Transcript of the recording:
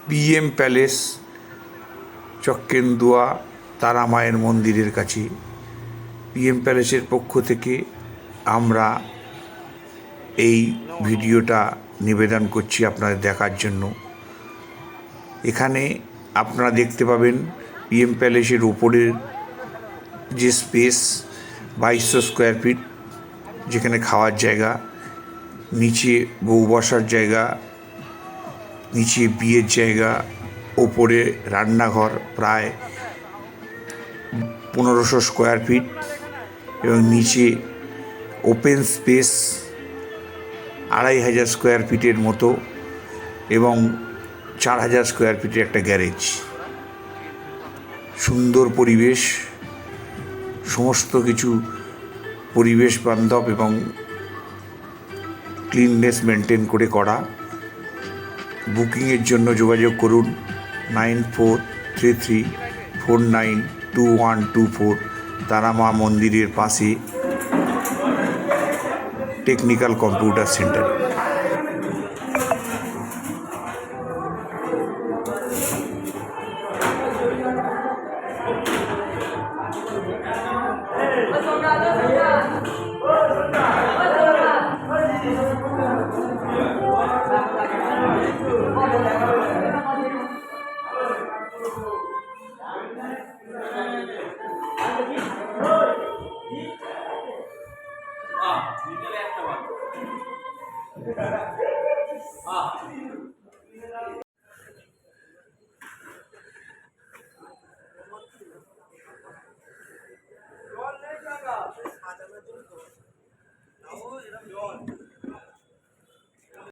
PM palace, চক্কেন্দুয়া তারা মায়ের মন্দিরের কাছে। পিএম প্যালেসের পক্ষ থেকে আমরা এই ভিডিওটা নিবেদন করছি আপনাদের দেখার জন্য। এখানে আপনারা দেখতে পাবেন পিএম প্যালেসের ওপরের যে স্পেস 2200 স্কোয়ার ফিট, যেখানে খাওয়ার জায়গা, নিচে বউ বসার জায়গা, নিচে বিয়ের জায়গা, ওপরে রান্নাঘর প্রায় 1500 স্কোয়ার ফিট এবং নিচে ওপেন স্পেস 2500 স্কোয়ার ফিটের মতো এবং 4000 স্কোয়ার ফিটের একটা গ্যারেজ। সুন্দর পরিবেশ, সমস্ত কিছু পরিবেশ বান্ধব এবং ক্লিননেস মেনটেন করে করা। বুকিংয়ের জন্য যোগাযোগ করুন 9433492124, তারা মা মন্দিরের পাশে টেকনিক্যাল কম্পিউটার সেন্টার।